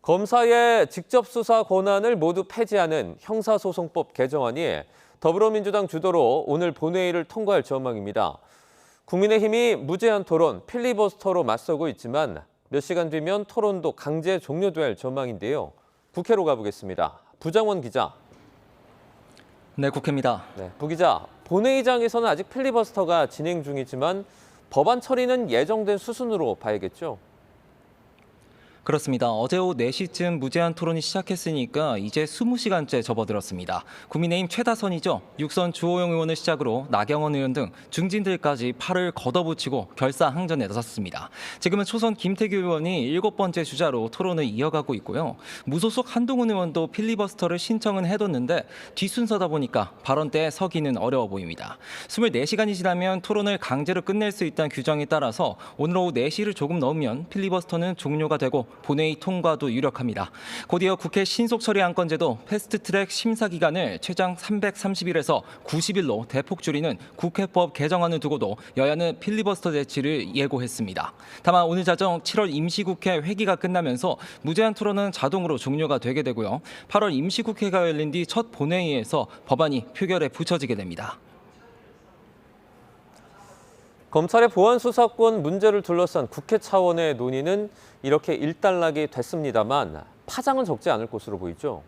검사의 직접 수사 권한을 모두 폐지하는 형사소송법 개정안이 더불어민주당 주도로 오늘 본회의를 통과할 전망입니다. 국민의힘이 무제한 토론, 필리버스터로 맞서고 있지만 몇 시간 뒤면 토론도 강제 종료될 전망인데요. 국회로 가보겠습니다. 부장원 기자. 네, 국회입니다. 네, 부 기자, 본회의장에서는 아직 필리버스터가 진행 중이지만 법안 처리는 예정된 수순으로 봐야겠죠? 그렇습니다. 어제 오후 4시쯤 무제한 토론이 시작했으니까 이제 20시간째 접어들었습니다. 국민의힘 최다선이죠. 육선 주호영 의원을 시작으로 나경원 의원 등 중진들까지 팔을 걷어붙이고 결사항전에 나섰습니다. 지금은 초선 김태규 의원이 7번째 주자로 토론을 이어가고 있고요. 무소속 한동훈 의원도 필리버스터를 신청은 해뒀는데 뒷순서다 보니까 발언 때 서기는 어려워 보입니다. 24시간이 지나면 토론을 강제로 끝낼 수 있다는 규정에 따라서 오늘 오후 4시를 조금 넘으면 필리버스터는 종료가 되고 본회의 통과도 유력합니다. 곧이어 국회 신속처리 안건제도 패스트트랙 심사 기간을 최장 330일에서 90일로 대폭 줄이는 국회법 개정안을 두고도 여야는 필리버스터 제치를 예고했습니다. 다만 오늘 자정 7월 임시국회 회기가 끝나면서 무제한 토론은 자동으로 종료가 되게 되고요. 8월 임시국회가 열린 뒤 첫 본회의에서 법안이 표결에 붙여지게 됩니다. 검찰의 보안 수사권 문제를 둘러싼 국회 차원의 논의는 이렇게 일단락이 됐습니다만 파장은 적지 않을 것으로 보이죠.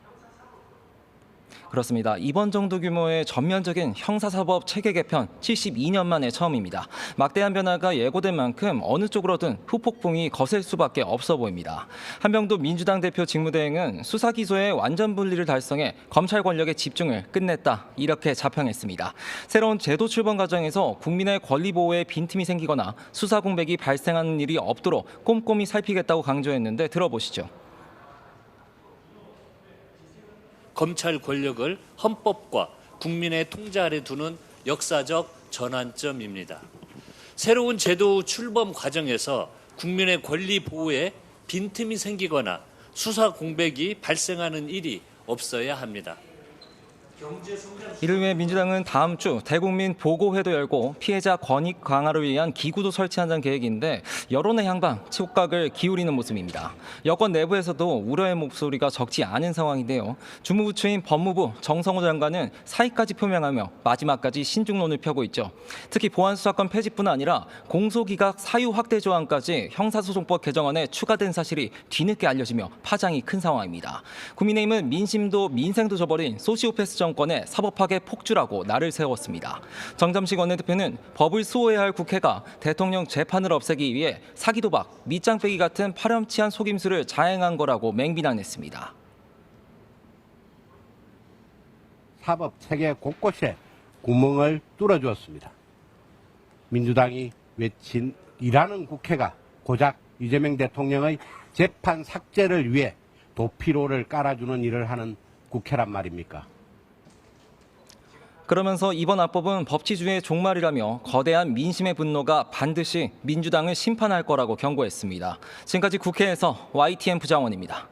그렇습니다. 이번 정도 규모의 전면적인 형사사법 체계 개편 72년 만에 처음입니다. 막대한 변화가 예고된 만큼 어느 쪽으로든 후폭풍이 거셀 수밖에 없어 보입니다. 한명도 민주당 대표 직무대행은 수사 기소의 완전 분리를 달성해 검찰 권력의 집중을 끝냈다 이렇게 자평했습니다. 새로운 제도 출범 과정에서 국민의 권리 보호에 빈틈이 생기거나 수사 공백이 발생하는 일이 없도록 꼼꼼히 살피겠다고 강조했는데 들어보시죠. 검찰 권력을 헌법과 국민의 통제 아래 두는 역사적 전환점입니다. 새로운 제도 출범 과정에서 국민의 권리 보호에 빈틈이 생기거나 수사 공백이 발생하는 일이 없어야 합니다. 이를 위해 민주당은 다음 주 대국민 보고회도 열고 피해자 권익 강화를 위한 기구도 설치한다는 계획인데 여론의 향방, 촉각을 기울이는 모습입니다. 여권 내부에서도 우려의 목소리가 적지 않은 상황인데요. 주무부처인 법무부 정성호 장관은 사의까지 표명하며 마지막까지 신중론을 펴고 있죠. 특히 보안수사권 폐지뿐 아니라 공소기각 사유 확대 조항까지 형사소송법 개정안에 추가된 사실이 뒤늦게 알려지며 파장이 큰 상황입니다. 국민의힘은 민심도 민생도 저버린 소시오패스 정권의 사법학의 폭주라고 날을 세웠습니다. 정점식 원내대표는 법을 수호해야 할 국회가 대통령 재판을 없애기 위해 사기도박, 밑장 빼기 같은 파렴치한 속임수를 자행한 거라고 맹비난했습니다. 사법 체계 곳곳에 구멍을 뚫어주었습니다. 민주당이 외친 일하는 국회가 고작 이재명 대통령의 재판 삭제를 위해 도피로를 깔아주는 일을 하는 국회란 말입니까? 그러면서 이번 합법은 법치주의의 종말이라며 거대한 민심의 분노가 반드시 민주당을 심판할 거라고 경고했습니다. 지금까지 국회에서 YTN 부장원입니다.